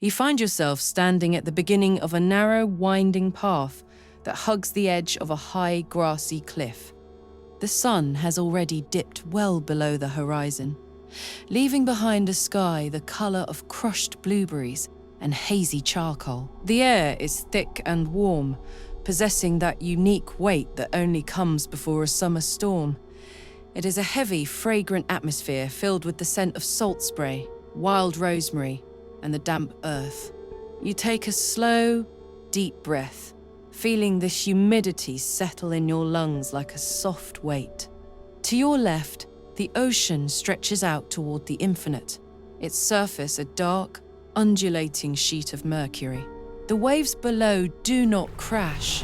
You find yourself standing at the beginning of a narrow, winding path that hugs the edge of a high, grassy cliff. The sun has already dipped well below the horizon, leaving behind a sky the colour of crushed blueberries and hazy charcoal. The air is thick and warm, possessing that unique weight that only comes before a summer storm. It is a heavy, fragrant atmosphere filled with the scent of salt spray, wild rosemary, and the damp earth. You take a slow, deep breath, feeling the humidity settle in your lungs like a soft weight. To your left, the ocean stretches out toward the infinite, its surface a dark, undulating sheet of mercury. The waves below do not crash.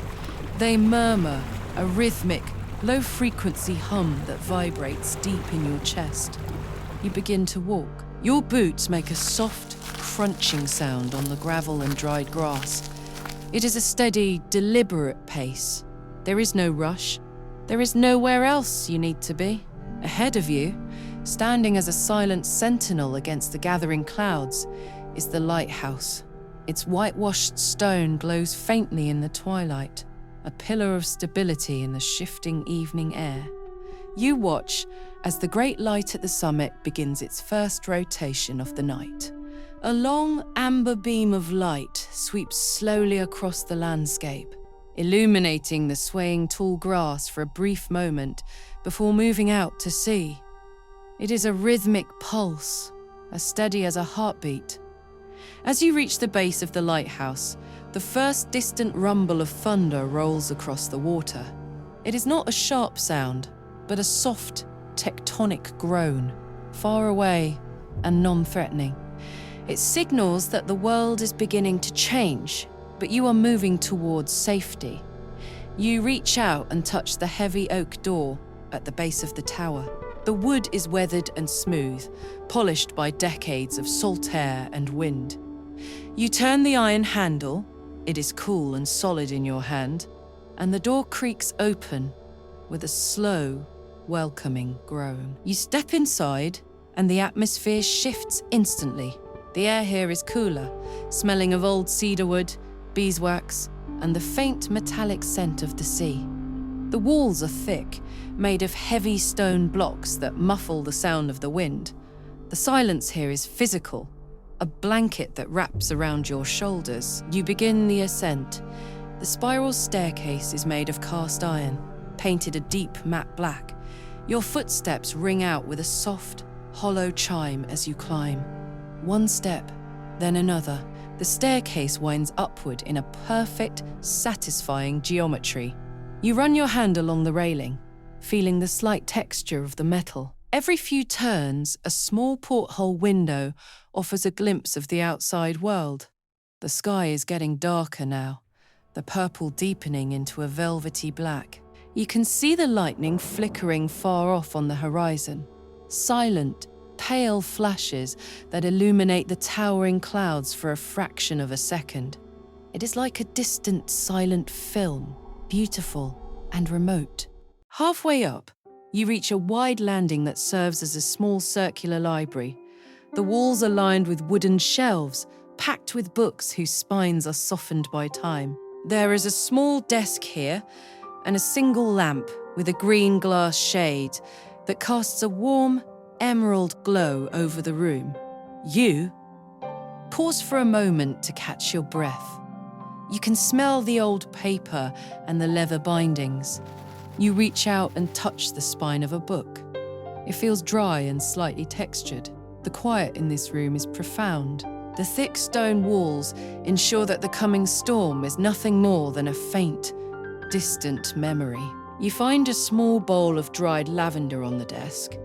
They murmur, a rhythmic, low-frequency hum that vibrates deep in your chest. You begin to walk. Your boots make a soft, crunching sound on the gravel and dried grass. It is a steady, deliberate pace. There is no rush. There is nowhere else you need to be. Ahead of you, standing as a silent sentinel against the gathering clouds, is the lighthouse. Its whitewashed stone glows faintly in the twilight, a pillar of stability in the shifting evening air. You watch as the great light at the summit begins its first rotation of the night. A long, amber beam of light sweeps slowly across the landscape, illuminating the swaying tall grass for a brief moment before moving out to sea. It is a rhythmic pulse, as steady as a heartbeat. As you reach the base of the lighthouse, the first distant rumble of thunder rolls across the water. It is not a sharp sound, but a soft, tectonic groan, far away and non-threatening. It signals that the world is beginning to change, but you are moving towards safety. You reach out and touch the heavy oak door at the base of the tower. The wood is weathered and smooth, polished by decades of salt air and wind. You turn the iron handle, it is cool and solid in your hand, and the door creaks open with a slow, welcoming groan. You step inside, and the atmosphere shifts instantly. The air here is cooler, smelling of old cedarwood, beeswax, and the faint metallic scent of the sea. The walls are thick, made of heavy stone blocks that muffle the sound of the wind. The silence here is physical, a blanket that wraps around your shoulders. You begin the ascent. The spiral staircase is made of cast iron, painted a deep matte black. Your footsteps ring out with a soft, hollow chime as you climb. One step, then another. The staircase winds upward in a perfect, satisfying geometry. You run your hand along the railing, feeling the slight texture of the metal. Every few turns, a small porthole window offers a glimpse of the outside world. The sky is getting darker now, the purple deepening into a velvety black. You can see the lightning flickering far off on the horizon, silent, pale flashes that illuminate the towering clouds for a fraction of a second. It is like a distant, silent film, beautiful and remote. Halfway up, you reach a wide landing that serves as a small circular library. The walls are lined with wooden shelves, packed with books whose spines are softened by time. There is a small desk here, and a single lamp with a green glass shade that casts a warm, emerald glow over the room. You pause for a moment to catch your breath. You can smell the old paper and the leather bindings. You reach out and touch the spine of a book. It feels dry and slightly textured. The quiet in this room is profound. The thick stone walls ensure that the coming storm is nothing more than a faint, distant memory. You find a small bowl of dried lavender on the desk,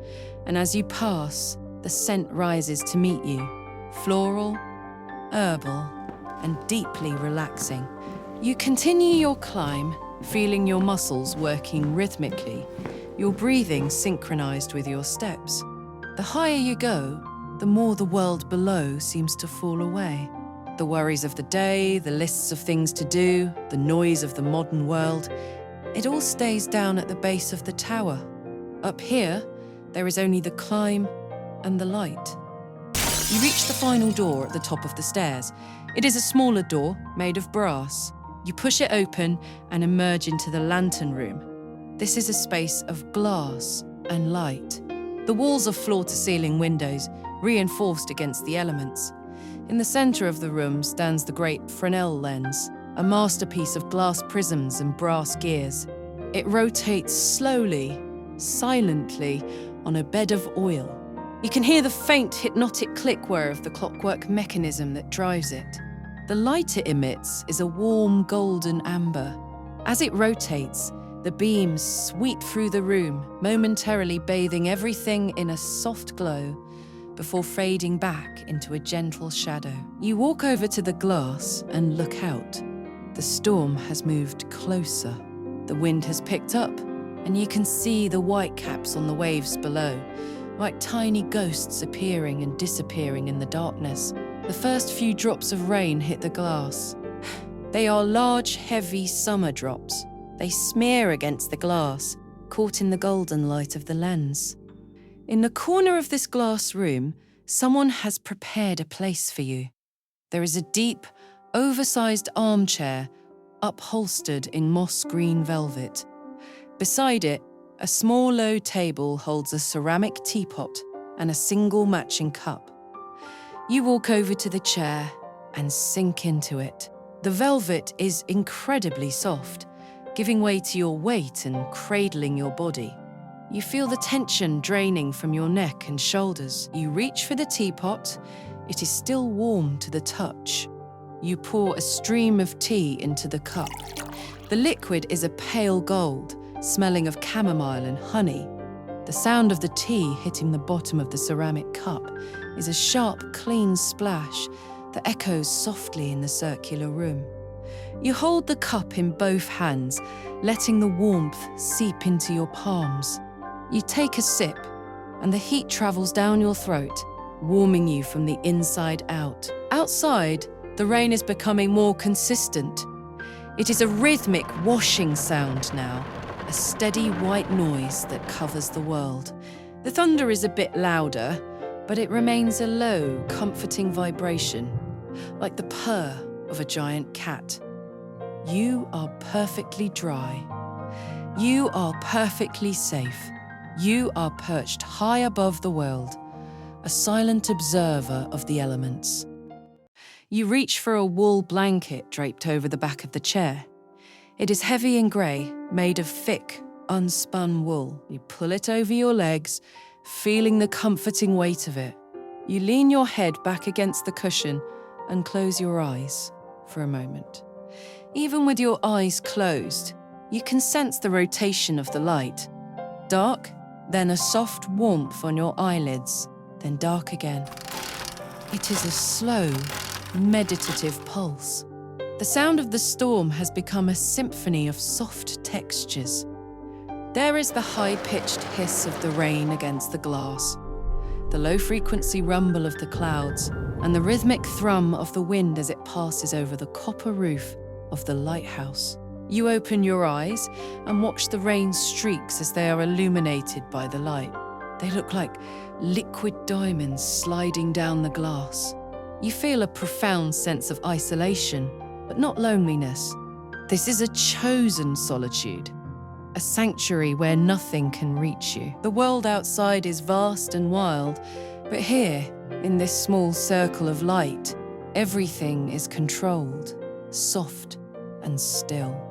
and as you pass, the scent rises to meet you. Floral, herbal, and deeply relaxing. You continue your climb, feeling your muscles working rhythmically, your breathing synchronized with your steps. The higher you go, the more the world below seems to fall away. The worries of the day, the lists of things to do, the noise of the modern world, it all stays down at the base of the tower. Up here, there is only the climb and the light. You reach the final door at the top of the stairs. It is a smaller door made of brass. You push it open and emerge into the lantern room. This is a space of glass and light. The walls are floor-to-ceiling windows, reinforced against the elements. In the center of the room stands the great Fresnel lens, a masterpiece of glass prisms and brass gears. It rotates slowly, silently, on a bed of oil. You can hear the faint, hypnotic click whir of the clockwork mechanism that drives it. The light it emits is a warm golden amber. As it rotates, the beams sweep through the room, momentarily bathing everything in a soft glow before fading back into a gentle shadow. You walk over to the glass and look out. The storm has moved closer. The wind has picked up, and you can see the white caps on the waves below, like tiny ghosts appearing and disappearing in the darkness. The first few drops of rain hit the glass. They are large, heavy summer drops. They smear against the glass, caught in the golden light of the lens. In the corner of this glass room, someone has prepared a place for you. There is a deep, oversized armchair, upholstered in moss green velvet. Beside it, a small low table holds a ceramic teapot and a single matching cup. You walk over to the chair and sink into it. The velvet is incredibly soft, giving way to your weight and cradling your body. You feel the tension draining from your neck and shoulders. You reach for the teapot. It is still warm to the touch. You pour a stream of tea into the cup. The liquid is a pale gold, smelling of chamomile and honey. The sound of the tea hitting the bottom of the ceramic cup is a sharp, clean splash that echoes softly in the circular room. You hold the cup in both hands, letting the warmth seep into your palms. You take a sip, and the heat travels down your throat, warming you from the inside out. Outside, the rain is becoming more consistent. It is a rhythmic washing sound now, a steady white noise that covers the world. The thunder is a bit louder, but it remains a low, comforting vibration, like the purr of a giant cat. You are perfectly dry. You are perfectly safe. You are perched high above the world, a silent observer of the elements. You reach for a wool blanket draped over the back of the chair. It is heavy and grey, made of thick, unspun wool. You pull it over your legs, feeling the comforting weight of it. You lean your head back against the cushion and close your eyes for a moment. Even with your eyes closed, you can sense the rotation of the light. Dark, then a soft warmth on your eyelids, then dark again. It is a slow, meditative pulse. The sound of the storm has become a symphony of soft textures. There is the high-pitched hiss of the rain against the glass, the low-frequency rumble of the clouds, and the rhythmic thrum of the wind as it passes over the copper roof of the lighthouse. You open your eyes and watch the rain streaks as they are illuminated by the light. They look like liquid diamonds sliding down the glass. You feel a profound sense of isolation, but not loneliness. This is a chosen solitude, a sanctuary where nothing can reach you. The world outside is vast and wild, but here, in this small circle of light, everything is controlled, soft and still.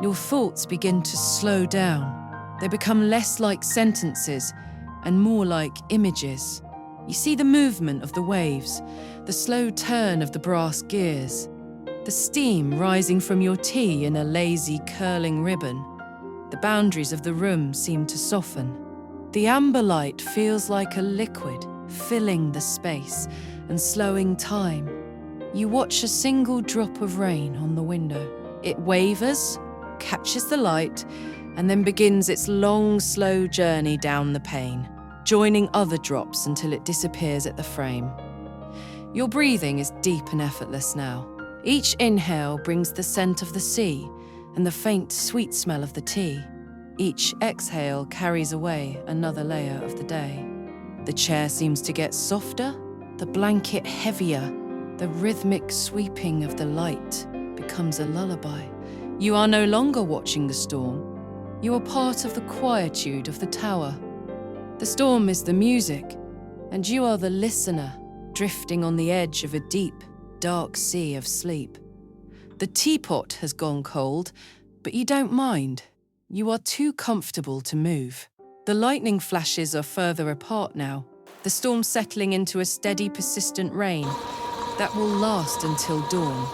Your thoughts begin to slow down. They become less like sentences and more like images. You see the movement of the waves, the slow turn of the brass gears, the steam rising from your tea in a lazy, curling ribbon. The boundaries of the room seem to soften. The amber light feels like a liquid, filling the space and slowing time. You watch a single drop of rain on the window. It wavers, catches the light, and then begins its long, slow journey down the pane, joining other drops until it disappears at the frame. Your breathing is deep and effortless now. Each inhale brings the scent of the sea and the faint, sweet smell of the tea. Each exhale carries away another layer of the day. The chair seems to get softer, the blanket heavier, the rhythmic sweeping of the light becomes a lullaby. You are no longer watching the storm. You are part of the quietude of the tower. The storm is the music, and you are the listener, drifting on the edge of a deep, dark sea of sleep. The teapot has gone cold, but you don't mind. You are too comfortable to move. The lightning flashes are further apart now, the storm settling into a steady, persistent rain that will last until dawn.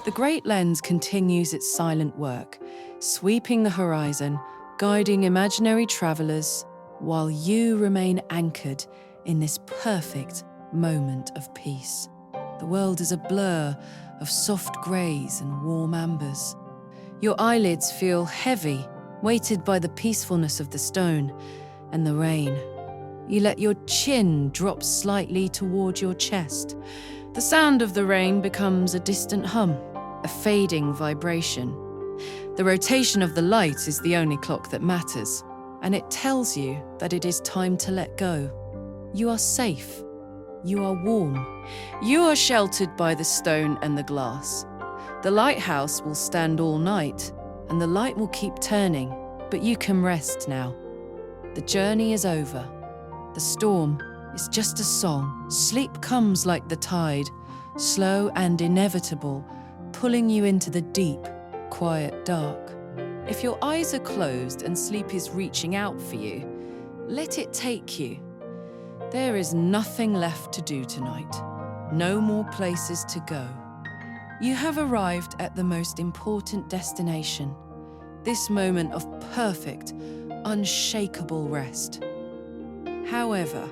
The great lens continues its silent work, sweeping the horizon, guiding imaginary travelers, while you remain anchored in this perfect moment of peace. The world is a blur of soft greys and warm ambers. Your eyelids feel heavy, weighted by the peacefulness of the stone and the rain. You let your chin drop slightly toward your chest. The sound of the rain becomes a distant hum, a fading vibration. The rotation of the light is the only clock that matters, and it tells you that it is time to let go. You are safe. You are warm. You are sheltered by the stone and the glass. The lighthouse will stand all night, and the light will keep turning, but you can rest now. The journey is over. The storm is just a song. Sleep comes like the tide, slow and inevitable, pulling you into the deep, quiet dark. If your eyes are closed and sleep is reaching out for you, let it take you. There is nothing left to do tonight. No more places to go. You have arrived at the most important destination, this moment of perfect, unshakable rest. However,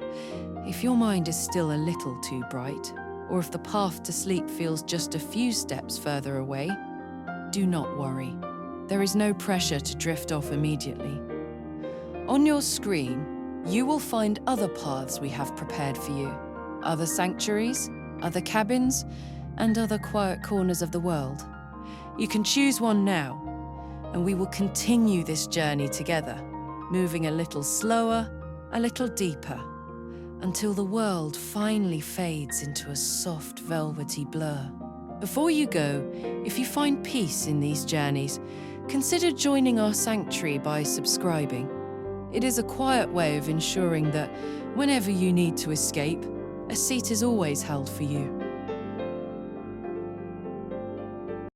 if your mind is still a little too bright, or if the path to sleep feels just a few steps further away, do not worry. There is no pressure to drift off immediately. On your screen, you will find other paths we have prepared for you, other sanctuaries, other cabins, and other quiet corners of the world. You can choose one now, and we will continue this journey together, moving a little slower, a little deeper, until the world finally fades into a soft, velvety blur. Before you go, if you find peace in these journeys, consider joining our sanctuary by subscribing. It is a quiet way of ensuring that whenever you need to escape, a seat is always held for you.